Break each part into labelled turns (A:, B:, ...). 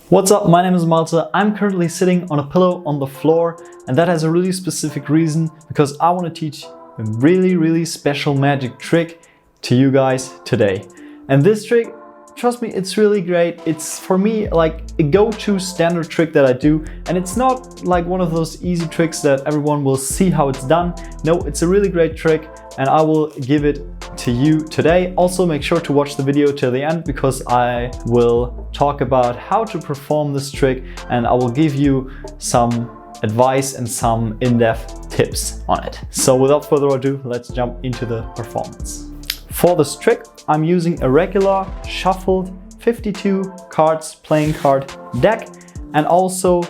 A: What's up, my name is Malte. I'm currently sitting on a pillow on the floor, and that has a really specific reason because I want to teach a really special magic trick to you guys today. And this trick, trust me, it's really great. It's for me like a go-to standard trick that I do, and it's not like one of those easy tricks that everyone will see how it's done. No, it's a really great trick and I will give it to you today. Also make sure to watch the video till the end because I will talk about how to perform this trick and I will give you some advice and some in-depth tips on it. So without further ado, let's jump into the performance. For this trick, I'm using a regular shuffled 52 cards playing card deck and also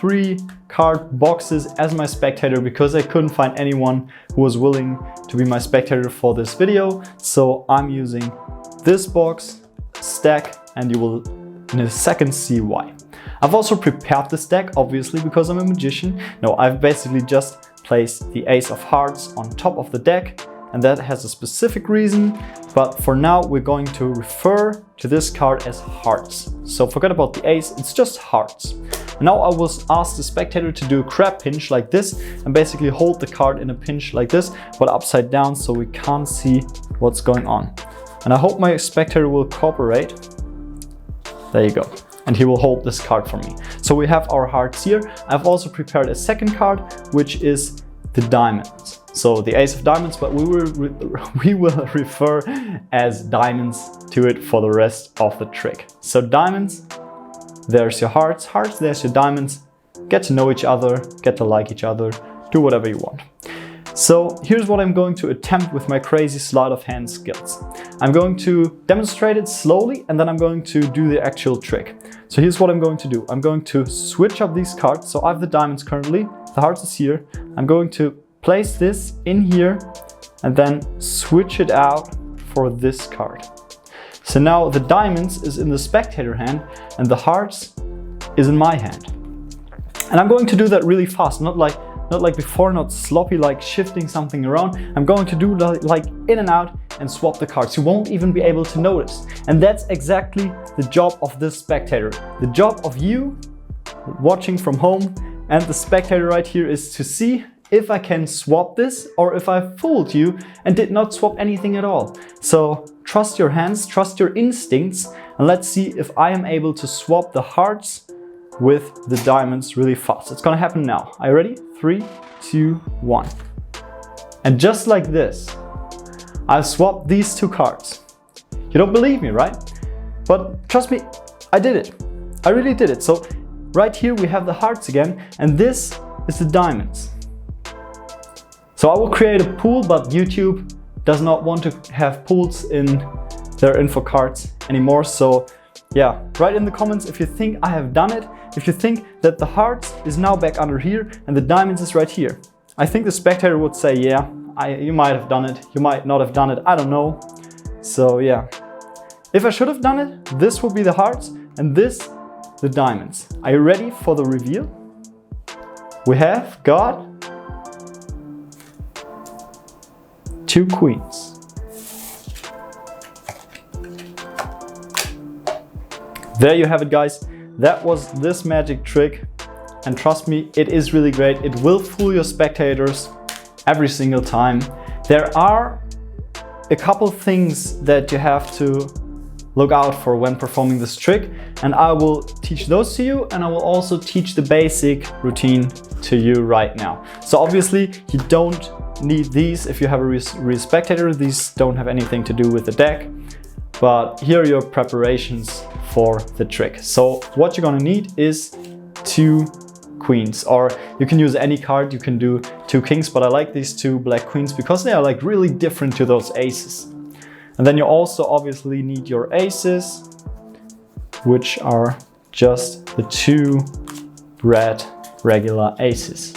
A: 3 card boxes as my spectator because I couldn't find anyone who was willing to be my spectator for this video. So I'm using this box stack and you will in a second see why. I've also prepared this deck obviously because I'm a magician. No, I've basically just placed the ace of hearts on top of the deck and that has a specific reason, but for now we're going to refer to this card as hearts. So forget about the ace, it's just hearts. Now I will ask the spectator to do a crab pinch like this and basically hold the card in a pinch like this, but upside down so we can't see what's going on. And I hope my spectator will cooperate. There you go. And he will hold this card for me. So we have our hearts here. I've also prepared a second card, which is the diamonds. So the ace of diamonds, but we will refer as diamonds to it for the rest of the trick. So diamonds, there's your hearts, hearts, there's your diamonds. Get to know each other, get to like each other, do whatever you want. So here's what I'm going to attempt with my crazy sleight of hand skills. I'm going to demonstrate it slowly and then I'm going to do the actual trick. So here's what I'm going to do. I'm going to switch up these cards. So I have the diamonds currently, the hearts is here. I'm going to place this in here and then switch it out for this card. So now the diamonds is in the spectator hand and the hearts is in my hand. And I'm going to do that really fast, not like before, not sloppy, like shifting something around. I'm going to do like in and out and swap the cards. You won't even be able to notice. And that's exactly the job of this spectator. The job of you watching from home and the spectator right here is to see if I can swap this or if I fooled you and did not swap anything at all. So trust your hands, trust your instincts, and let's see if I am able to swap the hearts with the diamonds really fast. It's gonna happen now. Are you ready? 3, 2, 1. And just like this, I've swapped these 2 cards. You don't believe me, right? But trust me, I did it. I really did it. So right here we have the hearts again, and this is the diamonds. So I will create a pool, but YouTube does not want to have pools in their info cards anymore. So yeah, write in the comments if you think I have done it. If you think that the hearts is now back under here and the diamonds is right here. I think the spectator would say, yeah, you might have done it. You might not have done it. I don't know. So yeah, if I should have done it, this would be the hearts and this the diamonds. Are you ready for the reveal? We have got 2 queens. There you have it, guys. That was this magic trick. And trust me, it is really great. It will fool your spectators every single time. There are a couple things that you have to look out for when performing this trick. And I will teach those to you. And I will also teach the basic routine to you right now. So obviously you don't need these if you have a real spectator. These don't have anything to do with the deck, but here are your preparations for the trick. So what you're gonna need is 2 queens, or you can use any card. You can do 2 kings, but I like these 2 black queens because they are like really different to those aces. And then you also obviously need your aces, which are just the 2 red regular aces.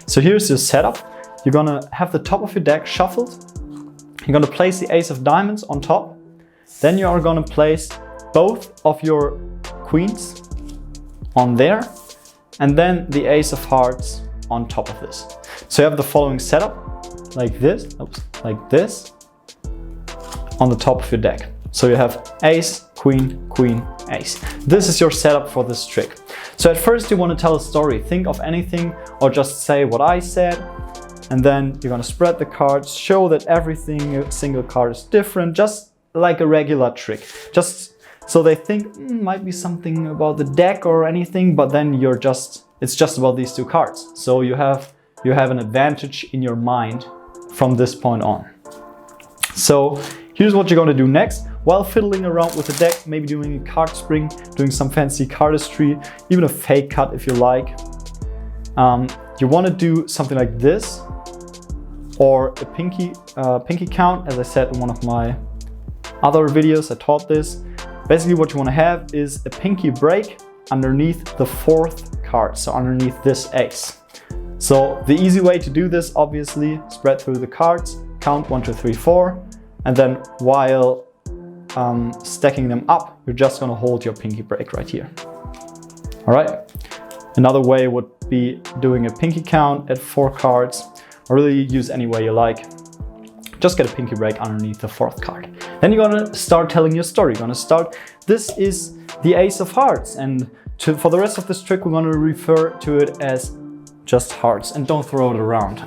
A: So here's your setup. You're gonna have the top of your deck shuffled. You're gonna place the ace of diamonds on top. Then you are gonna place both of your queens on there. And then the ace of hearts on top of this. So you have the following setup, like this, on the top of your deck. So you have ace, queen, queen, ace. This is your setup for this trick. So at first you want to tell a story. Think of anything or just say what I said. And then you're going to spread the cards, show that everything, single card is different, just like a regular trick. Just so they think might be something about the deck or anything, but then it's just about these two cards. So you have an advantage in your mind from this point on. So here's what you're going to do next. While fiddling around with the deck, maybe doing a card spring, doing some fancy cardistry, even a fake cut if you like. You want to do something like this, or a pinky count, as I said in one of my other videos, I taught this. Basically what you want to have is a pinky break underneath the fourth card, so underneath this ace. So the easy way to do this, obviously, spread through the cards, count 1, 2, 3, 4, and then while stacking them up, you're just going to hold your pinky break right here. All right. Another way would be doing a pinky count at 4 cards, or really use any way you like. Just get a pinky break underneath the fourth card. Then you're gonna start telling your story. You're gonna start, this is the ace of hearts, and for the rest of this trick, we're gonna refer to it as just hearts, and don't throw it around.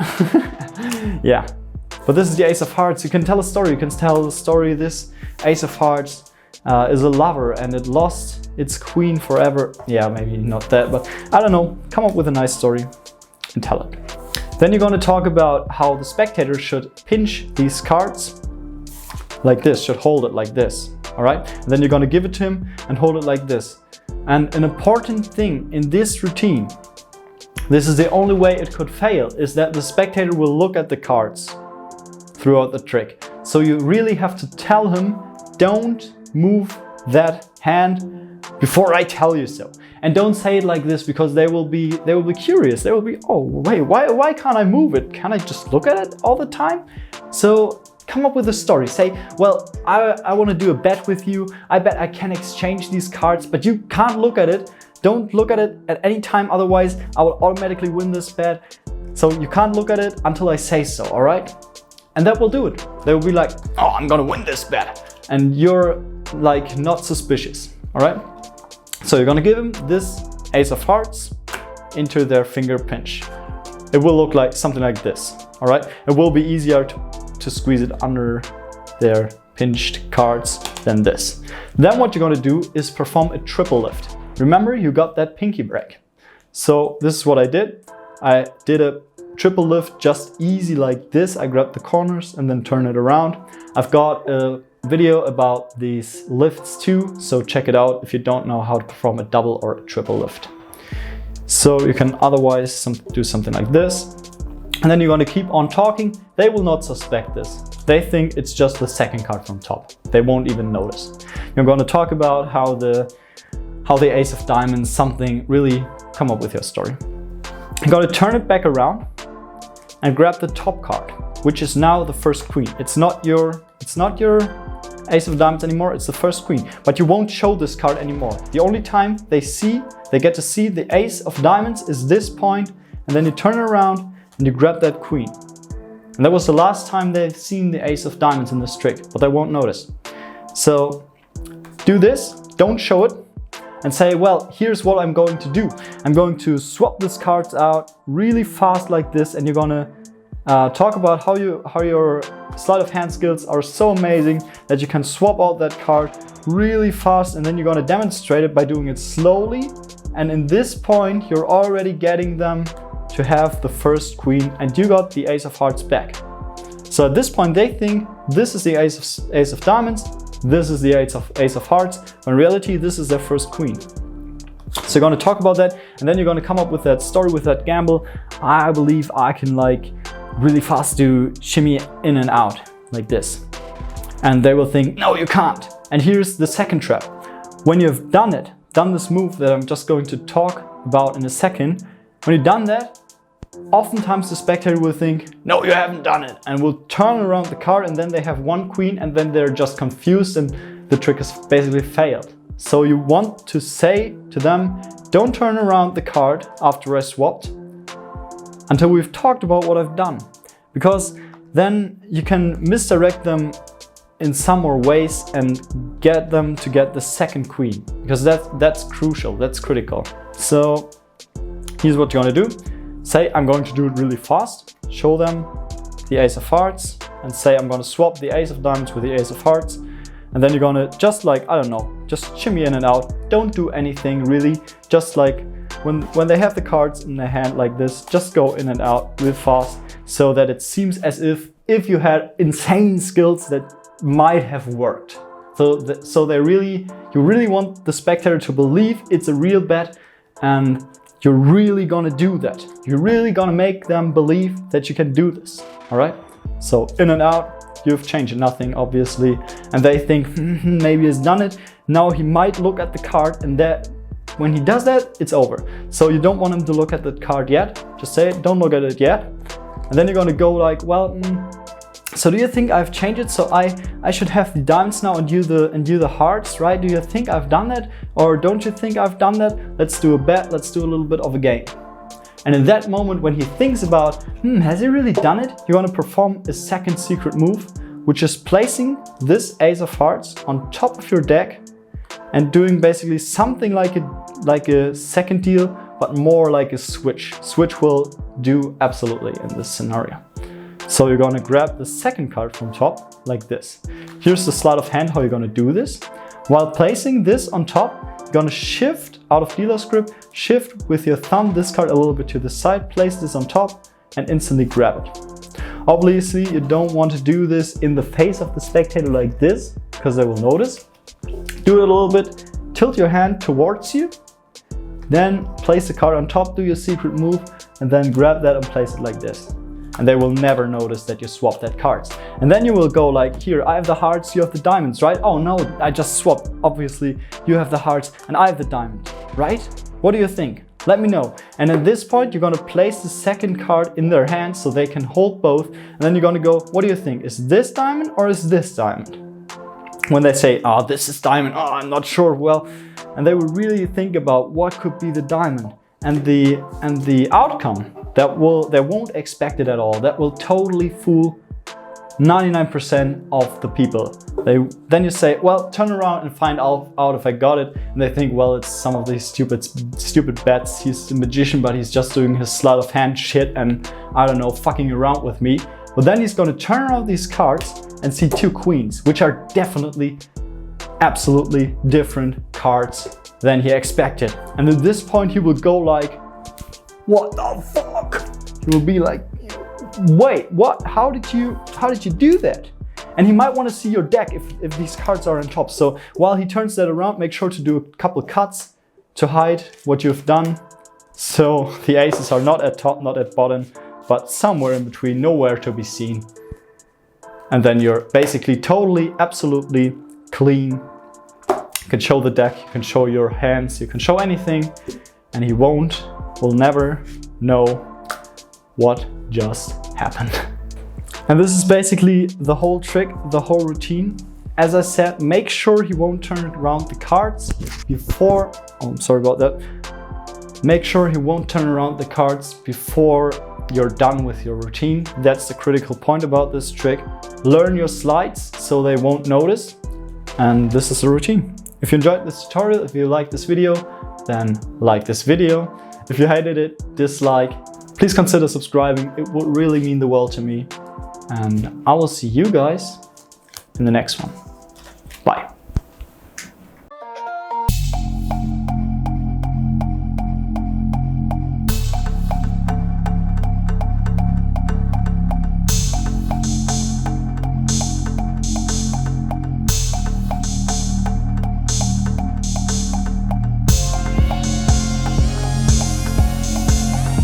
A: Yeah, but this is the ace of hearts. You can tell a story. You can tell the story, this ace of hearts is a lover and it lost its queen forever. Yeah, maybe not that, but I don't know. Come up with a nice story and tell it. Then you're going to talk about how the spectator should pinch these cards like this, should hold it like this, all right? And then you're going to give it to him and hold it like this. And an important thing in this routine, this is the only way it could fail, is that the spectator will look at the cards throughout the trick. So you really have to tell him, don't move that hand before I tell you so. And don't say it like this, because they will be curious. They will be, oh wait, why can't I move it? Can I just look at it all the time? So come up with a story. Say, well, I want to do a bet with you. I bet I can exchange these cards, but you can't look at it. Don't look at it at any time, otherwise I will automatically win this bet. So you can't look at it until I say so, all right? And that will do it. They will be like, oh, I'm gonna win this bet. And you're like not suspicious, all right? So you're gonna give them this ace of hearts into their finger pinch. It will look like something like this, all right? It will be easier to squeeze it under their pinched cards than this. Then what you're gonna do is perform a triple lift. Remember, you got that pinky break. So this is what I did. I did a triple lift just easy like this. I grabbed the corners and then turn it around. I've got a video about these lifts too, so check it out if you don't know how to perform a double or a triple lift. So you can otherwise do something like this, and then you're going to keep on talking. They will not suspect this. They think it's just the second card from top. They won't even notice. You're going to talk about how the ace of diamonds, something, really come up with your story. You're going to turn it back around and grab the top card, which is now the first queen. It's not your ace of diamonds anymore, it's the first queen. But you won't show this card anymore. The only time they get to see the ace of diamonds is this point, and then you turn it around and you grab that queen. And that was the last time they've seen the ace of diamonds in this trick, but they won't notice. So do this, don't show it, and say, well, here's what I'm going to do. I'm going to swap these cards out really fast like this, and you're gonna talk about how your sleight of hand skills are so amazing that you can swap out that card really fast, and then you're gonna demonstrate it by doing it slowly. And in this point, you're already getting them to have the first queen, and you got the ace of hearts back. So at this point, they think this is the ace of diamonds, this is the ace of hearts, when in reality, this is their first queen. So you're going to talk about that, and then you're going to come up with that story, with that gamble. I believe I can like really fast do shimmy in and out like this. And they will think, no, you can't. And here's the second trap. When you've done this move that I'm just going to talk about in a second, when you've done that, oftentimes the spectator will think, no, you haven't done it, and will turn around the card, and then they have one queen, and then they're just confused and the trick is basically failed. So you want to say to them, don't turn around the card after I swapped until we've talked about what I've done, because then you can misdirect them in some more ways and get them to get the second queen, because that's crucial, that's critical. So here's what you're gonna do. Say I'm going to do it really fast, show them the ace of hearts, and say I'm gonna swap the ace of diamonds with the ace of hearts. And then you're gonna just like, I don't know, just shimmy in and out. Don't do anything really. Just like when they have the cards in their hand like this, just go in and out real fast so that it seems as if you had insane skills that might have worked. So you really want the spectator to believe it's a real bet, and you're really gonna do that. You're really gonna make them believe that you can do this, all right? So in and out, you've changed nothing, obviously, and they think maybe he's done it. Now he might look at the card, and that when he does that, it's over. So you don't want him to look at the card yet. Just say, don't look at it yet. And then you're gonna go like, well, so do you think I've changed it? So I should have the diamonds now and you the hearts, right? Do you think I've done that? Or don't you think I've done that? Let's do a bet, let's do a little bit of a game. And in that moment, when he thinks about, has he really done it? You're gonna perform a second secret move, which is placing this ace of hearts on top of your deck and doing basically something like a second deal, but more like a switch. Switch will do absolutely in this scenario. So you're gonna grab the second card from top like this. Here's the sleight of hand how you're gonna do this. While placing this on top, you're gonna shift out of dealer's grip, shift with your thumb this card a little bit to the side, place this on top and instantly grab it. Obviously, you don't want to do this in the face of the spectator like this, because they will notice. Do it a little bit, tilt your hand towards you, then place the card on top, do your secret move, and then grab that and place it like this. And they will never notice that you swapped that cards. And then you will go like, here, I have the hearts, you have the diamonds, right? Oh no, I just swapped. Obviously, you have the hearts and I have the diamond, right? What do you think? Let me know. And at this point, you're gonna place the second card in their hand so they can hold both. And then you're gonna go, what do you think? Is this diamond or is this diamond? When they say, oh, this is diamond, oh, I'm not sure, well, and they will really think about what could be the diamond. And the outcome, they won't expect it at all. That will totally fool 99% of the people. Then you say, well, turn around and find out if I got it. And they think, well, it's some of these stupid bets. He's a magician, but he's just doing his sleight of hand shit and, I don't know, fucking around with me. But then he's gonna turn around these cards and see two queens, which are definitely, absolutely different cards than he expected. And at this point, he will go like, what the fuck? He will be like, wait, what? How did you do that? And he might want to see your deck if these cards are on top. So while he turns that around, make sure to do a couple cuts to hide what you've done. So the aces are not at top, not at bottom, but somewhere in between, nowhere to be seen. And then you're basically totally, absolutely clean. You can show the deck, you can show your hands, you can show anything, and he will never know what just happened. And this is basically the whole trick, the whole routine. As I said, make sure he won't turn around the cards before, oh, I'm sorry about that. Make sure he won't turn around the cards before you're done with your routine. That's the critical point about this trick. Learn your slides so they won't notice. And this is the routine. If you enjoyed this tutorial, if you liked this video, then like this video. If you hated it, dislike. Please consider subscribing. It would really mean the world to me. And I will see you guys in the next one.